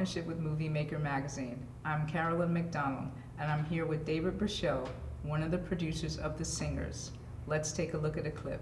partnership with Movie Maker magazine. I'm Carolyn McDonald, and I'm here with David Breschel, one of the producers of The Singers. Let's take a look at a clip.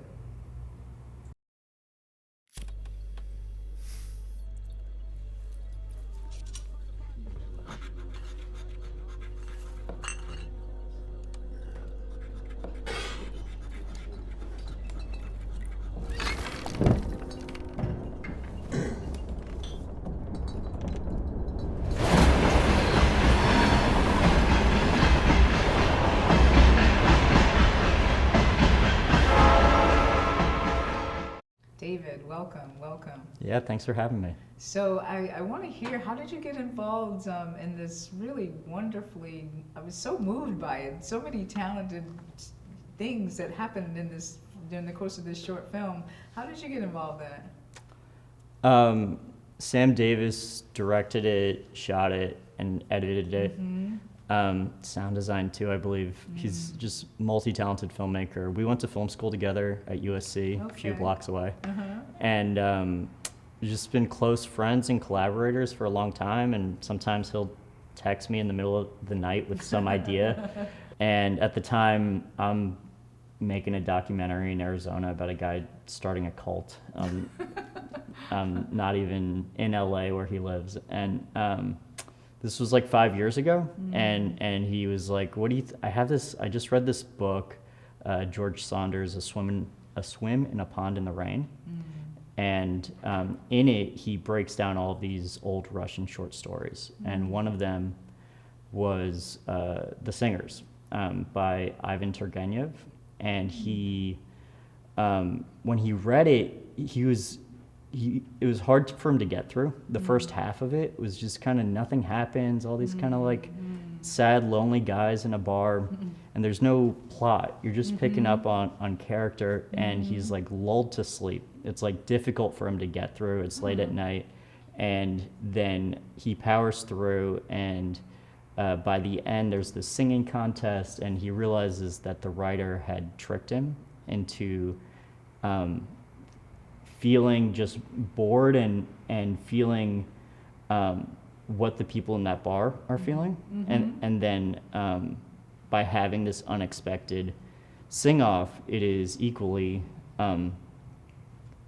David, welcome. Yeah, thanks for having me. So I want to hear, how did you get involved in this really wonderfully, I was so moved by it, so many talented things that happened during the course of this short film. How did you get involved in it? Sam Davis directed it, shot it, and edited it. Sound design too, I believe. He's just multi-talented filmmaker. We went to film school together at USC, a few blocks away. And we've just been close friends and collaborators for a long time, and sometimes he'll text me in the middle of the night with some idea. And at the time, I'm making a documentary in Arizona about a guy starting a cult. Not even in LA where he lives. And this was like 5 years ago, and he was like, "What do you? I just read this book, George Saunders, a swim in a pond in the rain, and in it he breaks down all of these old Russian short stories, and one of them was The Singers by Ivan Turgenev, and he when he read it, it was hard for him to get through. The first half of it was just kind of nothing happens, all these kind of like sad, lonely guys in a bar, and there's no plot. You're just picking up on character, and he's like lulled to sleep. It's like difficult for him to get through. It's late at night, and then he powers through, and by the end there's this singing contest, and he realizes that the writer had tricked him into feeling just bored and feeling what the people in that bar are feeling. And then by having this unexpected sing-off, it is equally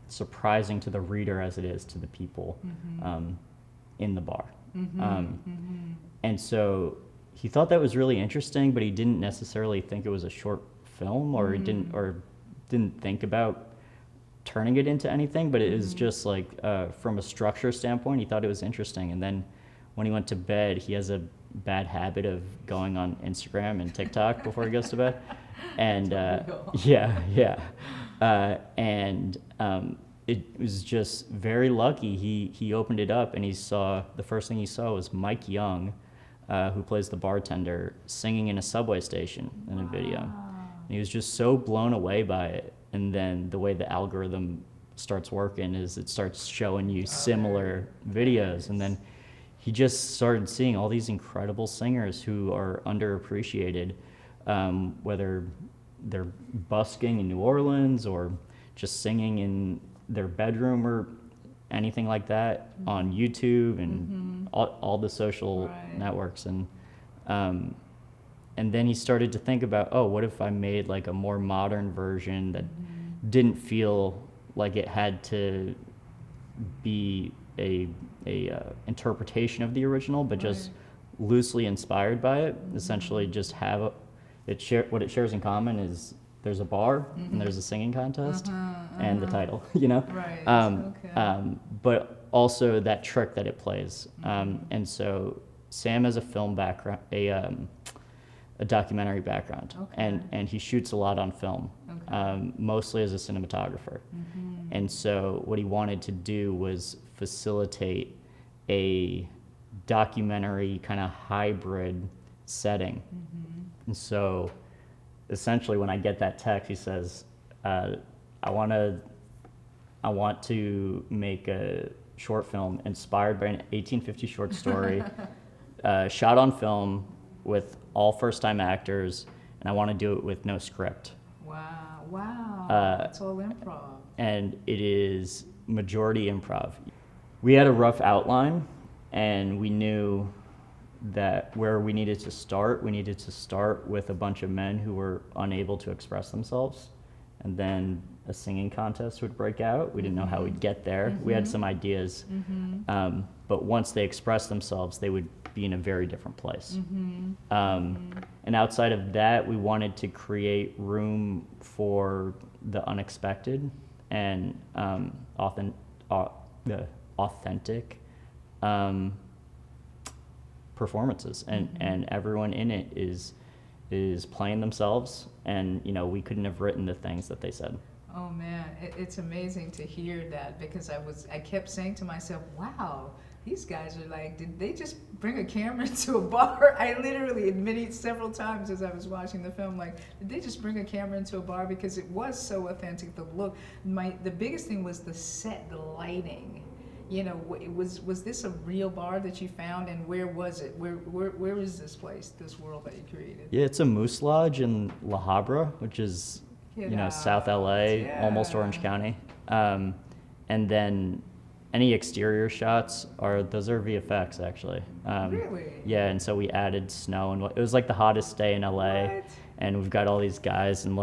surprising to the reader as it is to the people in the bar. And so he thought that was really interesting, but he didn't necessarily think it was a short film, or he didn't think about turning it into anything, but it was just like from a structure standpoint, he thought it was interesting. And then when he went to bed, he has a bad habit of going on Instagram and TikTok before he goes to bed. And it was just very lucky. He opened it up, and the first thing he saw was Mike Young, who plays the bartender, singing in a subway station in a video. And he was just so blown away by it. And then the way the algorithm starts working is it starts showing you similar videos. And then he just started seeing all these incredible singers who are underappreciated, whether they're busking in New Orleans or just singing in their bedroom or anything like that on YouTube and all the social networks. And then he started to think about, oh, what if I made like a more modern version that didn't feel like it had to be a interpretation of the original, but just loosely inspired by it. Essentially, just have what it shares in common is there's a bar and there's a singing contest and the title, you know. But also that trick that it plays. And so Sam has a film background, a documentary background, and he shoots a lot on film, mostly as a cinematographer. And so what he wanted to do was facilitate a documentary kind of hybrid setting. And so essentially when I get that text, he says, I want to make a short film inspired by an 1850 short story, shot on film with all first-time actors, and I want to do it with no script. Wow, it's all improv. And it is majority improv. We had a rough outline, and we knew that where we needed to start with a bunch of men who were unable to express themselves, and then a singing contest would break out. We didn't know how we'd get there. We had some ideas, but once they expressed themselves, they would be in a very different place. And outside of that, we wanted to create room for the unexpected and authentic performances, and everyone in it is playing themselves, and we couldn't have written the things that they said. Oh man, it's amazing to hear that, because I kept saying to myself, wow, these guys are like, did they just bring a camera into a bar? I literally admitted several times as I was watching the film, like, did they just bring a camera into a bar? Because it was so authentic, the look. The biggest thing was the set, the lighting. Was this a real bar that you found, and where was it? Where is this place, this world that you created? Yeah, it's a moose lodge in La Habra, which is South LA, almost Orange County. And then any exterior shots are VFX actually. Really? Yeah, and so we added snow, and it was like the hottest day in LA. What? And we've got all these guys in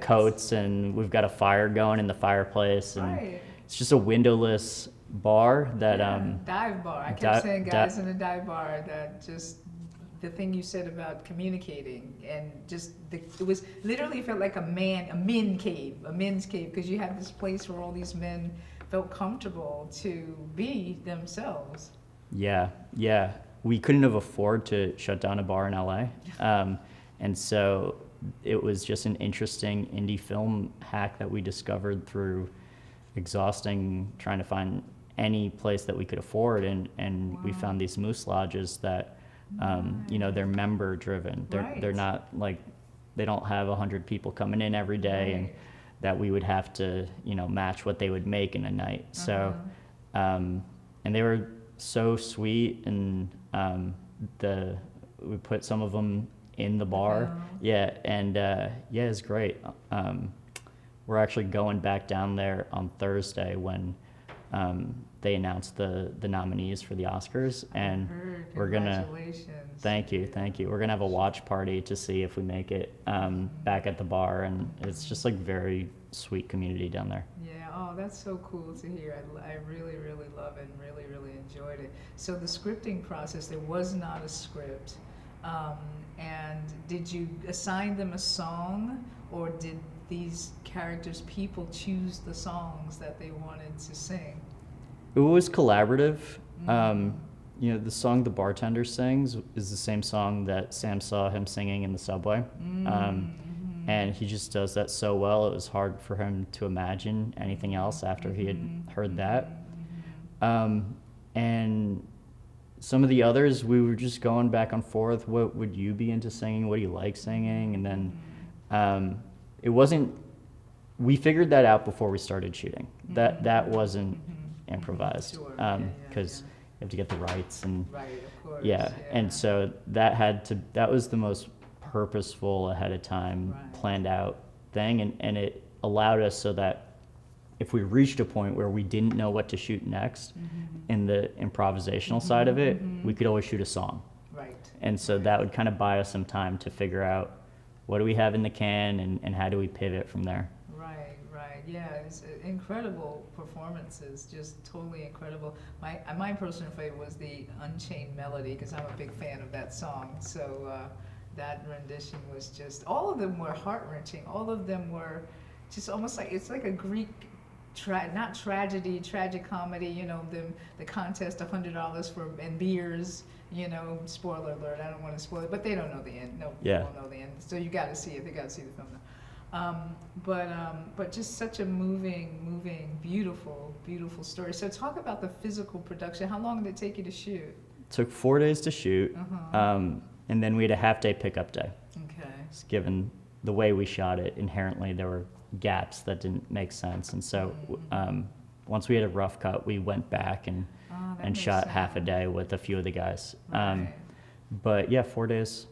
coats, and we've got a fire going in the fireplace, and it's just a windowless bar that dive bar. I kept saying guys in a dive bar, that just the thing you said about communicating, and just it was literally felt like a men's cave, because you had this place where all these men felt comfortable to be themselves. Yeah. We couldn't have afforded to shut down a bar in LA, and so it was just an interesting indie film hack that we discovered through exhausting trying to find any place that we could afford, and we found these moose lodges that they're member driven. They're not like, they don't have 100 people coming in every day, and that we would have to match what they would make in a night. So and they were so sweet, and we put some of them in the bar. It's great. We're actually going back down there on Thursday when they announced the nominees for the Oscars, and we're gonna. Thank you. We're gonna have a watch party to see if we make it back at the bar, and it's just like very sweet community down there. Yeah. Oh, that's so cool to hear. I really, really love it, and really, really enjoyed it. So the scripting process, there was not a script, and did you assign them a song, or did these people choose the songs that they wanted to sing? It was collaborative. The song The Bartender Sings is the same song that Sam saw him singing in the subway. And he just does that so well. It was hard for him to imagine anything else after he had heard that. And some of the others, we were just going back and forth. What would you be into singing? What do you like singing? And then it wasn't, we figured that out before we started shooting. That wasn't improvised, because you have to get the rights, and of course, and so that was the most purposeful, ahead of time, planned out thing, and it allowed us so that if we reached a point where we didn't know what to shoot next in the improvisational side of it, we could always shoot a song. And so that would kind of buy us some time to figure out what do we have in the can, and how do we pivot from there. Yeah, it's incredible performances, just totally incredible. My personal favorite was the Unchained Melody, because I'm a big fan of that song. So that rendition was just, all of them were heart-wrenching. All of them were just almost like, it's like a Greek, not tragedy, tragic comedy, the contest, $100 and beers, spoiler alert, I don't want to spoil it, but they don't know the end. No people know the end. So you got to see it. They got to see the film now. But just such a moving, beautiful story. So talk about the physical production. How long did it take you to shoot? It took 4 days to shoot, and then we had a half-day pickup day. Okay. Just given the way we shot it, inherently there were gaps that didn't make sense, and so once we had a rough cut, we went back and shot half a day with a few of the guys. But yeah, 4 days.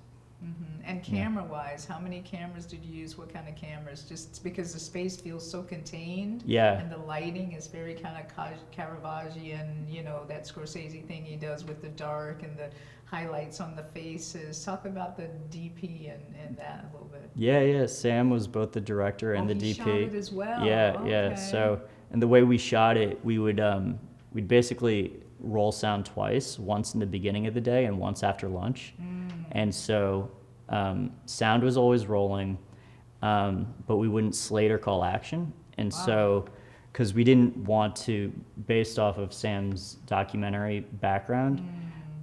And camera-wise, how many cameras did you use? What kind of cameras? Just because the space feels so contained, Yeah. and the lighting is very kind of Caravaggio-and, you know, that Scorsese thing he does with the dark and the highlights on the faces. Talk about the DP and that a little bit. Yeah. Sam was both the director and the he DP. shot it as well. Yeah. Okay. So, and the way we shot it, we'd basically roll sound twice, once in the beginning of the day and once after lunch. And so sound was always rolling, but we wouldn't slate or call action. And so, because we didn't want to, based off of Sam's documentary background,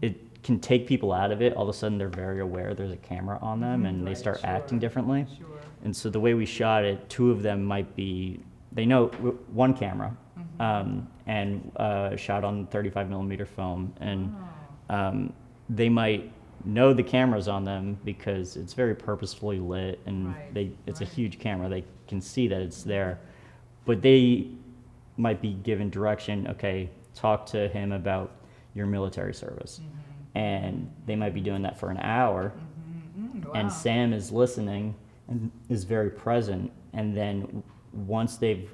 it can take people out of it. All of a sudden, they're very aware there's a camera on them, and they start acting differently. Sure. And so the way we shot it, two of them might be, they know one camera, and shot on 35 millimeter film, and they might know the camera's on them because it's very purposefully lit, and it's a huge camera. They can see that it's there, but they might be given direction. Okay, talk to him about your military service, and they might be doing that for an hour, and Sam is listening and is very present, and then once they've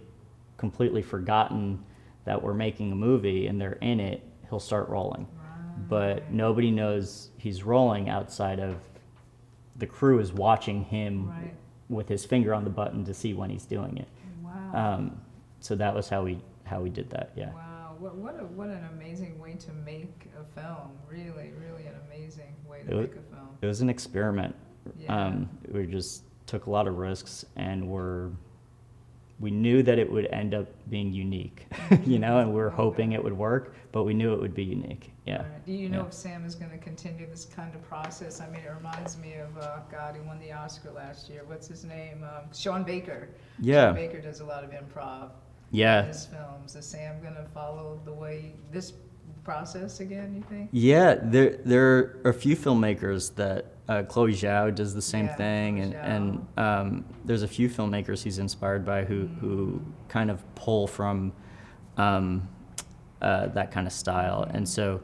completely forgotten that we're making a movie and they're in it, he'll start rolling. But nobody knows he's rolling outside of the crew is watching him with his finger on the button to see when he's doing it. Wow. So that was how we did that. Yeah. Wow. What an amazing way to make a film. Really, really an amazing way to make a film. It was an experiment. Yeah. We just took a lot of risks, and we knew that it would end up being unique, you know, and we were hoping it would work, but we knew it would be unique. Yeah. Right. Do you know if Sam is going to continue this kind of process? I mean, it reminds me of, God, he won the Oscar last year. What's his name? Sean Baker. Yeah. Sean Baker does a lot of improv in his films. Is Sam going to follow this process again, you think? Yeah, there are a few filmmakers that Chloe Zhao does the same thing, and there's a few filmmakers he's inspired by who kind of pull from that kind of style. And so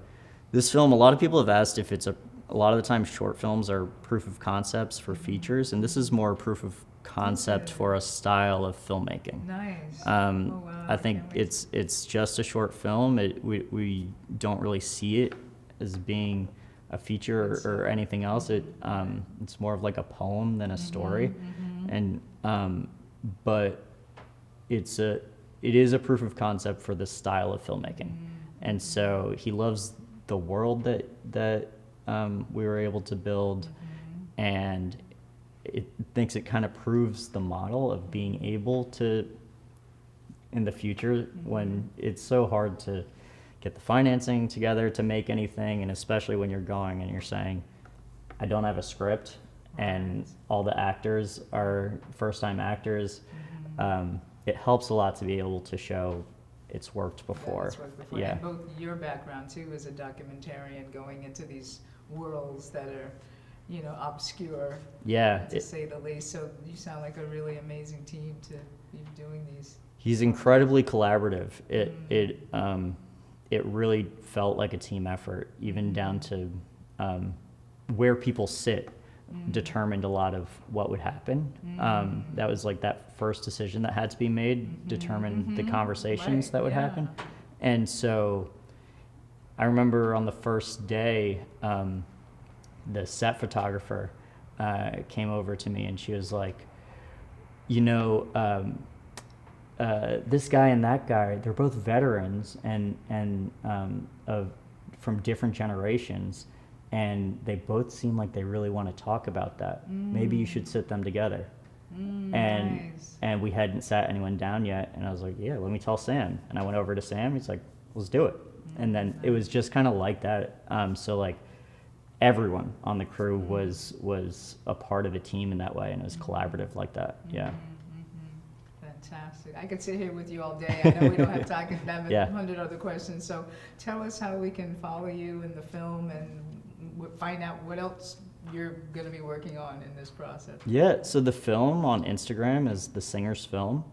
this film, a lot of people have asked if it's a lot of the time short films are proof of concepts for features, and this is more proof of concept for a style of filmmaking. Nice. I think it's just a short film. We don't really see it as being a feature or anything else. It's more of like a poem than a story, and but it is a proof of concept for the style of filmmaking. And so he loves the world that we were able to build, and it thinks it kind of proves the model of being able to, in the future, when it's so hard to get the financing together to make anything, and especially when you're going and you're saying, I don't have a script, and all the actors are first-time actors, it helps a lot to be able to show it's worked before. Yeah. And both your background, too, as a documentarian, going into these worlds that are, you know, obscure, to say the least. So you sound like a really amazing team to be doing these. He's incredibly collaborative. It really felt like a team effort, even down to where people sit determined a lot of what would happen. That was like that first decision that had to be made, determined the conversations that would happen. And so I remember on the first day, the set photographer came over to me, and she was like, you know, this guy and that guy, they're both veterans and from different generations, and they both seem like they really want to talk about that. Maybe you should sit them together. And we hadn't sat anyone down yet, and I was like, yeah, let me tell Sam. And I went over to Sam. He's like, let's do it. And then it was just kind of like that. So like everyone on the crew was a part of a team in that way, and it was collaborative like that. Yeah. Fantastic. I could sit here with you all day. I know we don't have time to have 100 other questions. So tell us how we can follow you in the film and find out what else you're going to be working on in this process. Yeah, so the film on Instagram is The Singer's Film,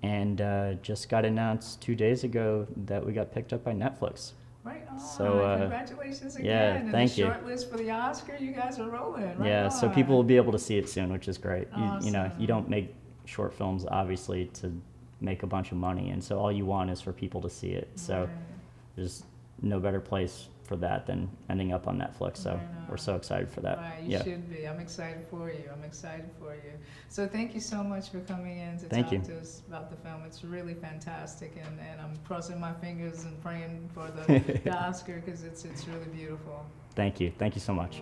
and just got announced 2 days ago that we got picked up by Netflix. Right on. So congratulations again. yeah, And thank the you. short list for the Oscar, you guys are rolling. Right Yeah, so on. people will be able to see it soon, which is great. You know, Awesome. you don't make short films obviously to make a bunch of money, and so all you want is for people to see it. So Right. there's no better place for that than ending up on Netflix. So Right we're on. so excited for that. Right, you Yeah, should be. I'm excited for you. I'm excited for you. So thank you so much for coming in to Thank talk you. to us about the film. It's really fantastic, and I'm crossing my fingers and praying for the Oscar because it's really beautiful. Thank you so much.